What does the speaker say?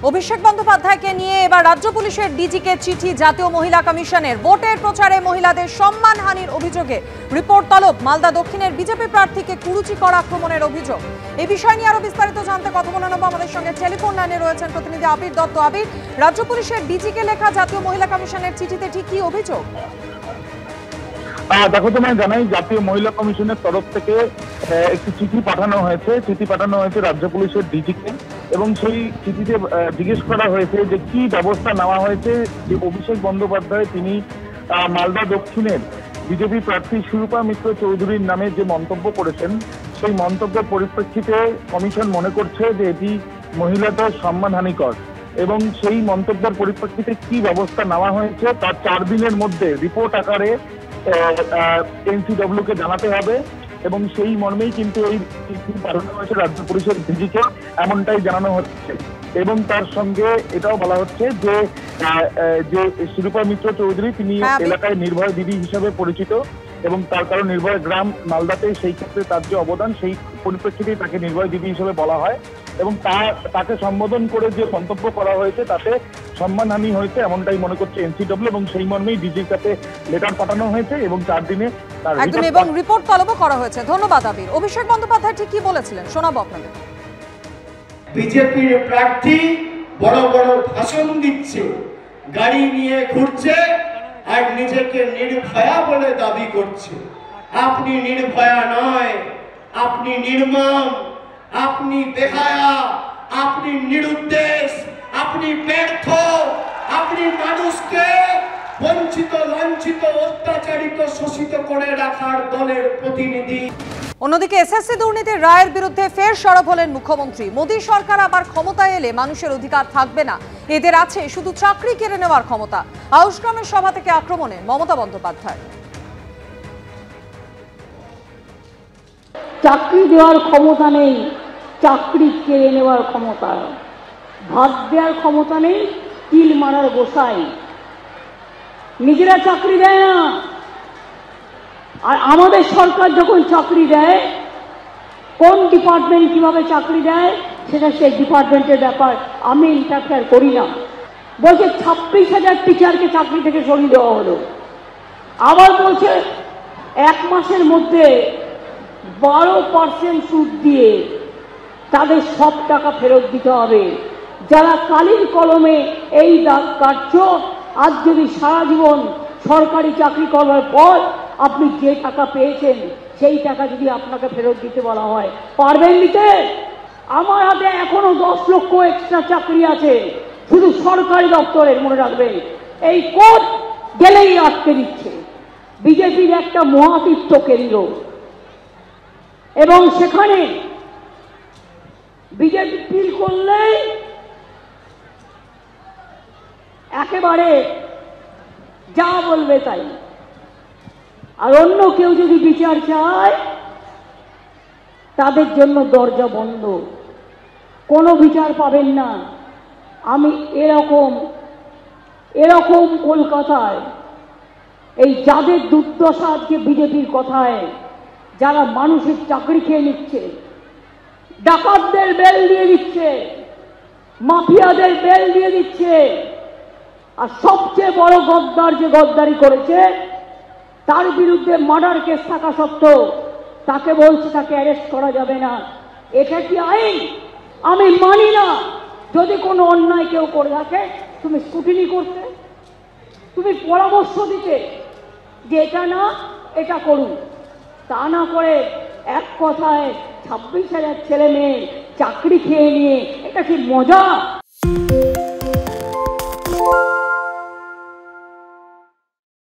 অভিষেক বন্দ্যোপাধ্যায়কে নিয়ে এবার রাজ্য পুলিশের ডিজিকে চিঠি জাতীয় মহিলা কমিশনের। ভোটের প্রচারে মহিলাদের সম্মানহানির অভিযোগে রিপোর্ট তলব। মালদা দক্ষিণের বিজেপি প্রার্থীকে কুরুচিকর আক্রমণের অভিযোগ। এই বিষয় নিয়ে আরো বিস্তারিত জানতে কথা বলে নেব। আমাদের সঙ্গে টেলিফোন লাইনে রয়েছেন প্রতিনিধি আবির দত্ত। আবির, রাজ্য পুলিশের ডিজিকে লেখা জাতীয় মহিলা কমিশনের চিঠিতে ঠিক কি অভিযোগ? দেখো, তোমায় জানাই জাতীয় মহিলা কমিশনের তরফ থেকে একটি চিঠি পাঠানো হয়েছে রাজ্য পুলিশের ডিজিকে, এবং সেই চিঠিতে জিজ্ঞেস করা হয়েছে যে কি ব্যবস্থা নেওয়া হয়েছে যে অভিষেক বন্দ্যোপাধ্যায় তিনি মালদা দক্ষিণের বিজেপি প্রার্থী সুরূপা মিত্র চৌধুরীর নামে যে মন্তব্য করেছেন, সেই মন্তব্যের পরিপ্রেক্ষিতে কমিশন মনে করছে যে এটি মহিলাদের সম্মানহানিকর, এবং সেই মন্তব্যের পরিপ্রেক্ষিতে কি ব্যবস্থা নেওয়া হয়েছে তার 4 দিনের মধ্যে রিপোর্ট আকারে এনসিডব্লিউ কে জানাতে হবে। এবং সেই মর্মেই কিন্তু এই চিঠি পাঠানো হয়েছে রাজ্য পুলিশের ডিজিকে, এমনটাই জানানো হচ্ছে। এবং তার সঙ্গে এটাও বলা হচ্ছে যে সুরূপা মিত্র চৌধুরী তিনি এলাকায় নির্ভয় দিদি হিসেবে পরিচিত, এবং তার কারণ নির্ভয় গ্রাম মালদাতে, সেই ক্ষেত্রে তার যে অবদান সেই পরিপ্রেক্ষিতেই তাকে নির্ভয় দিদি হিসেবে বলা হয়, এবং তাকে সম্বোধন করে যে মন্তব্য করা হয়েছে তাতে সম্মানহানি হয়েছে, এমনটাই মনে করছে এনসিডব্লিউ, এবং সেই মর্মেই ডিজির কাছে লেটার পাঠানো হয়েছে এবং 4 দিনে একদম এবং রিপোর্ট তলব করা হয়েছে। ধন্যবাদ আবির। অভিষেক বন্দ্যোপাধ্যায় ঠিক কি বলেছিলেন শোনাবো আপনাদের। বিজেপির প্রার্থী বড় বড় ভাষণ দিচ্ছে, গাড়ি নিয়ে ঘুরছে আর নিজেকে নির্ভয়া বলে দাবি করছে। আপনি নির্ভয়া নয়, আপনি নির্মম, আপনি বেহায়া, আপনি নিরুদ্দেশ, আপনি ব্যর্থ, আপনি মানুষকে বঞ্চিত, লাঞ্ছিত, অত্যাচারিত, শোষিত করে রাখার দলের প্রতিনিধি। অন্যদিকে এসএসসি দুর্নীতির রায়ের বিরুদ্ধে ফের সরব হলেন মুখ্যমন্ত্রী। মোদী সরকার আবার ক্ষমতায় এলে মানুষের অধিকার থাকবে না, এদের আছে শুধু চাকরি কেড়ে নেওয়ার ক্ষমতা। আউশগ্রামের সভা থেকে আক্রমণে মমতা বন্দ্যোপাধ্যায়। চাকরি দেওয়ার ক্ষমতা নেই, চাকরি কেড়ে নেওয়ার ক্ষমতা। ভাত দেওয়ার ক্ষমতা নেই, তিল মারার গোসাই। নিজেরা চাকরি দেয় না, আর আমাদের সরকার যখন চাকরি দেয়, কোন ডিপার্টমেন্ট কিভাবে চাকরি দেয় সেটা সেই ডিপার্টমেন্টের ব্যাপার, আমি ইন্টারফেয়ার করি না। বলছে 26,000 টিচারকে চাকরি থেকে সরিয়ে দেওয়া হলো। আবার বলছে 1 মাসের মধ্যে 12% সুদ দিয়ে তাদের সব টাকা ফেরত দিতে হবে। যারা কালির কলমে এই দাগ কাটছ, আজ যদি সারা জীবন সরকারি চাকরি করার পর আপনি যে টাকা পেয়েছেন সেই টাকা যদি আপনাকে ফেরত দিতে বলা হয়, পারবেন দিতে? আমার হাতে এখনো 10 লক্ষ এক্সট্রা চাকরি আছে শুধু সরকারি দপ্তরের, মনে রাখবেন। এই কোর্ট গেলেই আটকে দিচ্ছে। বিজেপির একটা মহাতীর্থ কেন্দ্র, এবং সেখানে বিজেপি ফিল করলেই একেবারে যা বলবে তাই। আর অন্য কেউ যদি বিচার চায় তাদের জন্য দরজা বন্ধ, কোনো বিচার পাবেন না। আমি এরকম কলকাতায় এই যাদের দুর্দশা আজকে বিজেপির কথায়, যারা মানুষের চাকরি খেয়ে নিচ্ছে, ডাকাতদের বেল দিয়ে দিচ্ছে, মাফিয়াদের বেল দিয়ে দিচ্ছে, আর সবচেয়ে বড় গদ্দার যে গদ্দারি করেছে তার বিরুদ্ধে মার্ডার কেস থাকা সত্ত্বেও তাকে বলছে তাকে অ্যারেস্ট করা যাবে না। এটা কি আইন? আমি মানি না। যদি কোনো অন্যায় কেউ করে থাকে তুমি স্কুটিনি করতে, তুমি পরামর্শ দিতে যে এটা না এটা করুন, তা না করে এক কথায় 26,000 ছেলে মেয়ে চাকরি খেয়ে নিয়ে, এটা কি মজা?